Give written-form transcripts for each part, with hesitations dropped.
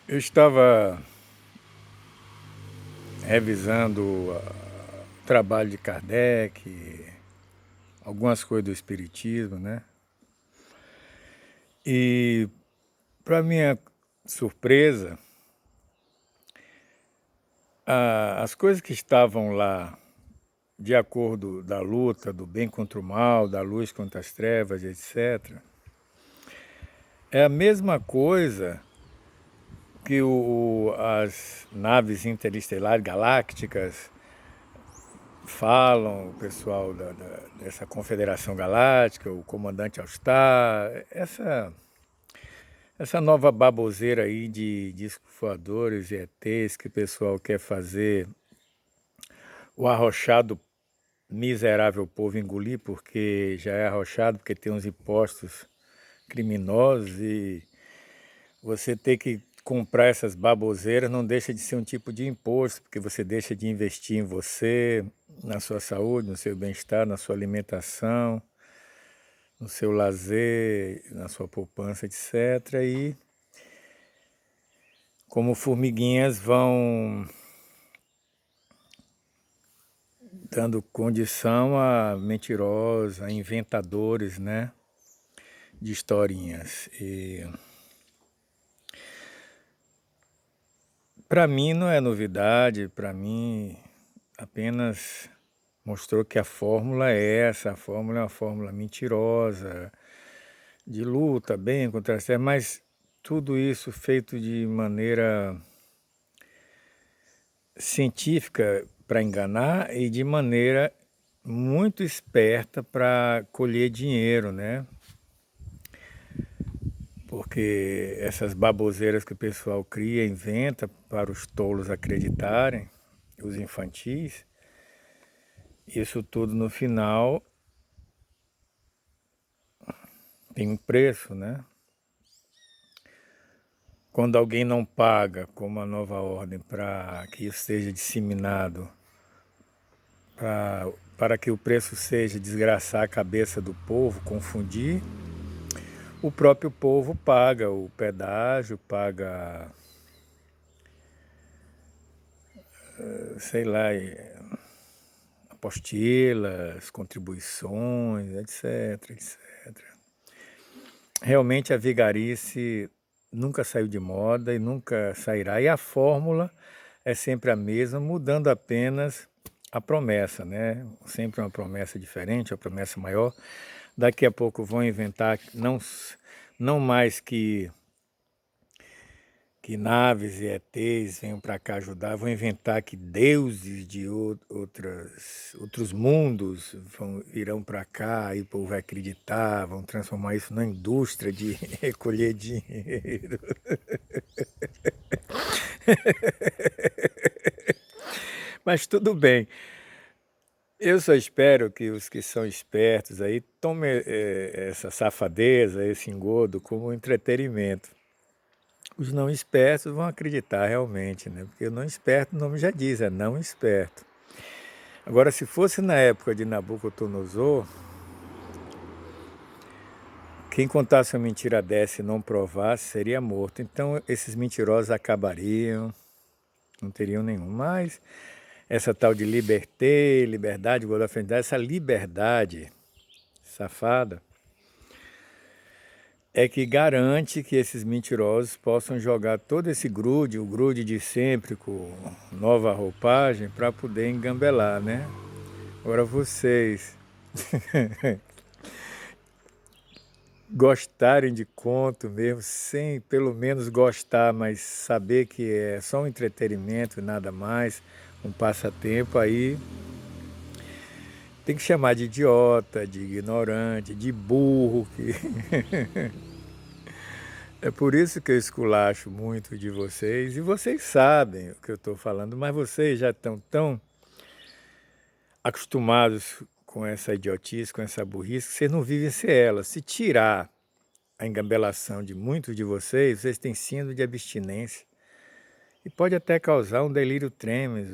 Eu estava revisando o trabalho de Kardec, algumas coisas do Espiritismo, né? E, para minha surpresa, as coisas que estavam lá, de acordo da luta do bem contra o mal, da luz contra as trevas, etc., é a mesma coisa que as naves interestelares galácticas falam, o pessoal dessa Confederação Galáctica, o comandante All-Star, essa nova baboseira aí de discos voadores e ETs que o pessoal quer fazer o arrochado miserável povo engolir, porque já é arrochado, porque tem uns impostos criminosos e você ter que comprar essas baboseiras não deixa de ser um tipo de imposto, porque você deixa de investir em você, na sua saúde, no seu bem-estar, na sua alimentação, no seu lazer, na sua poupança, etc. E como formiguinhas vão dando condição a mentirosos, a inventadores, né, de historinhas. E para mim não é novidade, para mim apenas mostrou que a fórmula é essa, a fórmula é uma fórmula mentirosa, de luta, bem contra as trevas, mas tudo isso feito de maneira científica para enganar e de maneira muito esperta para colher dinheiro, né? Porque essas baboseiras que o pessoal cria, inventa para os tolos acreditarem, os infantis, isso tudo no final tem um preço, né? Quando alguém não paga, como a nova ordem, para que isso seja disseminado, para que o preço seja desgraçar a cabeça do povo, confundir, o próprio povo paga o pedágio, paga, sei lá, apostilas, contribuições, etc, etc. Realmente a vigarice nunca saiu de moda e nunca sairá. E a fórmula é sempre a mesma, mudando apenas a promessa, né? Sempre uma promessa diferente, uma promessa maior. Daqui a pouco vão inventar não mais que naves e ETs venham para cá ajudar, vão inventar que deuses de outros mundos irão para cá e o povo vai acreditar, vão transformar isso na indústria de recolher dinheiro. Mas tudo bem. Eu só espero que os que são espertos aí tomem essa safadeza, esse engodo como entretenimento. Os não espertos vão acreditar realmente, né? Porque o não esperto, o nome já diz, é não esperto. Agora, se fosse na época de Nabucodonosor, quem contasse uma mentira dessa e não provasse seria morto. Então, esses mentirosos acabariam, não teriam nenhum. Mas essa tal de liberté, liberdade, igualdade da fraternidade, essa liberdade safada é que garante que esses mentirosos possam jogar todo esse grude, o grude de sempre com nova roupagem, para poder engambelar, né? Agora vocês gostarem de conto mesmo, sem pelo menos gostar, mas saber que é só um entretenimento e nada mais, um passatempo, aí tem que chamar de idiota, de ignorante, de burro. É por isso que eu esculacho muito de vocês, e vocês sabem o que eu estou falando, mas vocês já estão tão acostumados com essa idiotice, com essa burrice, que vocês não vivem sem ela. Se tirar a engabelação de muitos de vocês, vocês têm síndrome de abstinência e pode até causar um delírio tremens,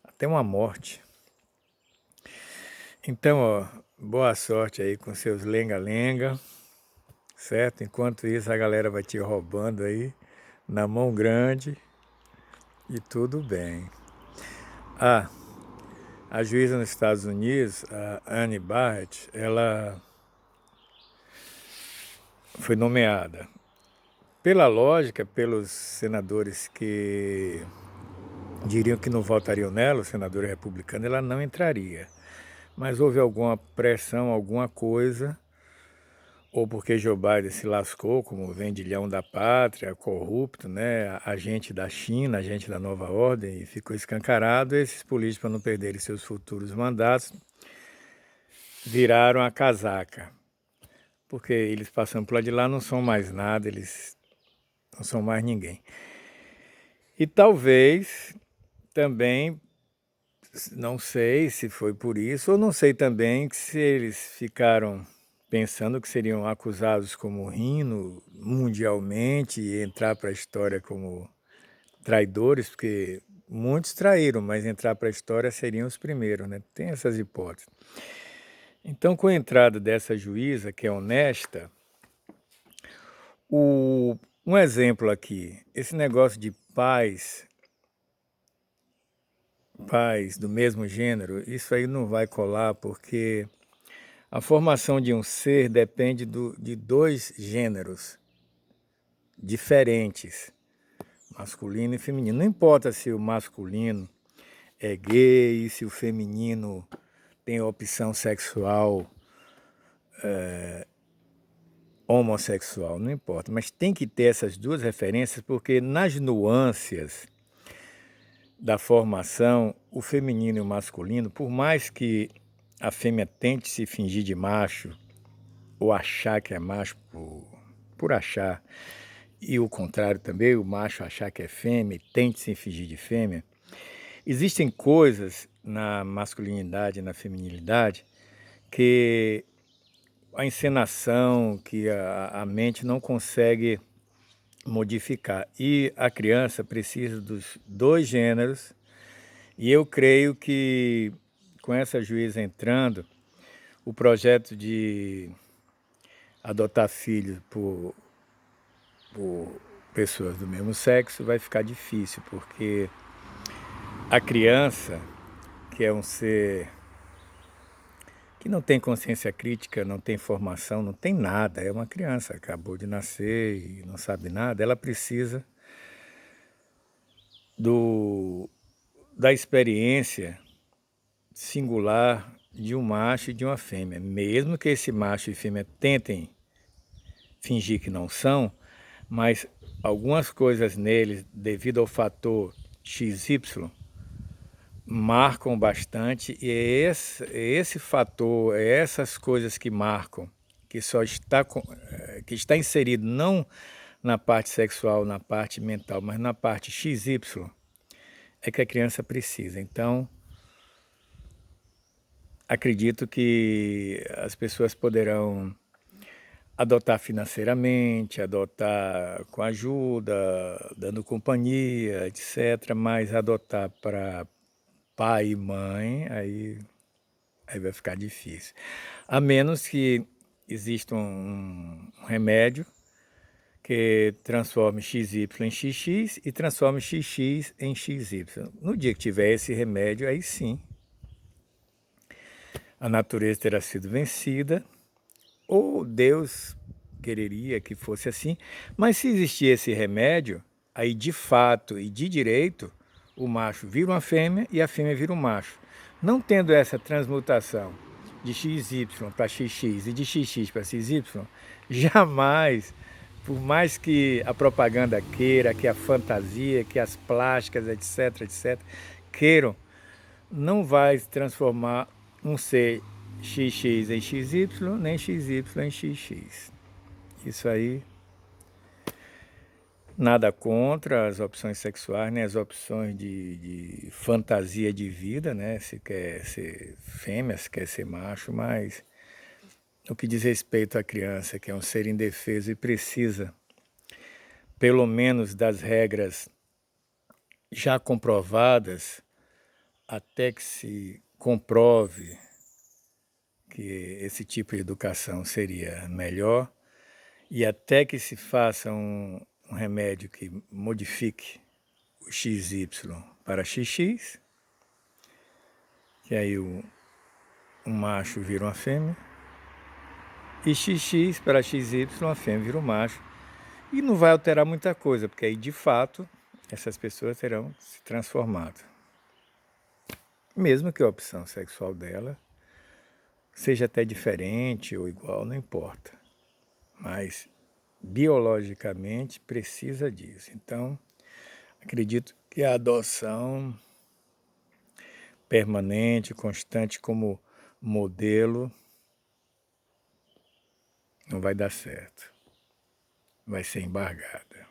até uma morte. Então, ó, boa sorte aí com seus lenga-lenga, certo? Enquanto isso, a galera vai te roubando aí. na mão grande e tudo bem. A juíza nos Estados Unidos, a Anne Barrett, ela foi nomeada. Pela lógica, pelos senadores que diriam que não votariam nela, os senadores republicanos, ela não entraria. Mas houve alguma pressão, alguma coisa, ou porque Joe Biden se lascou como vendilhão da pátria, corrupto, né, agente da China, agente da nova ordem, e ficou escancarado. Esses políticos, para não perderem seus futuros mandatos, viraram a casaca. Porque eles passando por lá de lá não são mais nada, eles não são mais ninguém. E talvez também, não sei se foi por isso, ou não sei também se eles ficaram pensando que seriam acusados como Rino mundialmente e entrar para a história como traidores, porque muitos traíram, mas entrar para a história seriam os primeiros, né? Tem essas hipóteses. Então, com a entrada dessa juíza, que é honesta, um exemplo aqui, esse negócio de pais do mesmo gênero, isso aí não vai colar, porque a formação de um ser depende de dois gêneros diferentes, masculino e feminino. Não importa se o masculino é gay, se o feminino tem opção sexual homossexual, não importa. Mas tem que ter essas duas referências, porque nas nuances da formação, o feminino e o masculino, por mais que a fêmea tente se fingir de macho, ou achar que é macho por achar, e o contrário também, o macho achar que é fêmea e tente se fingir de fêmea, existem coisas na masculinidade e na feminilidade que a encenação, que a mente não consegue modificar. E a criança precisa dos dois gêneros, e eu creio que com essa juíza entrando, o projeto de adotar filhos por pessoas do mesmo sexo vai ficar difícil, porque a criança, que é um ser que não tem consciência crítica, não tem formação, não tem nada, é uma criança, acabou de nascer e não sabe nada, ela precisa da experiência singular de um macho e de uma fêmea. Mesmo que esse macho e fêmea tentem fingir que não são, mas algumas coisas neles, devido ao fator XY, marcam bastante, e é esse fator, é essas coisas que marcam, que só está, que está inserido não na parte sexual, na parte mental, mas na parte XY, é que a criança precisa. Então, acredito que as pessoas poderão adotar financeiramente, adotar com ajuda, dando companhia, etc. Mas adotar para pai e mãe, aí vai ficar difícil. A menos que exista um remédio que transforme XY em XX e transforme XX em XY. No dia que tiver esse remédio, aí sim, a natureza terá sido vencida, ou Deus quereria que fosse assim, mas se existir esse remédio, aí de fato e de direito, o macho vira uma fêmea e a fêmea vira um macho. Não tendo essa transmutação de XY para XX e de XX para XY, jamais, por mais que a propaganda queira, que a fantasia, que as plásticas, etc, etc, queiram, não vai transformar um ser XX em XY, nem XY em XX. Isso aí, nada contra as opções sexuais, nem as opções de fantasia de vida, né? Se quer ser fêmea, se quer ser macho, mas no que diz respeito à criança, que é um ser indefeso e precisa, pelo menos, das regras já comprovadas, até que se comprove que esse tipo de educação seria melhor, e até que se faça um remédio que modifique o XY para XX, que aí um macho vira uma fêmea, e XX para XY a fêmea vira um macho. E não vai alterar muita coisa, porque aí de fato essas pessoas terão se transformado. Mesmo que a opção sexual dela seja até diferente ou igual, não importa. Mas biologicamente precisa disso. Então, acredito que a adoção permanente, constante como modelo não vai dar certo. Vai ser embargada.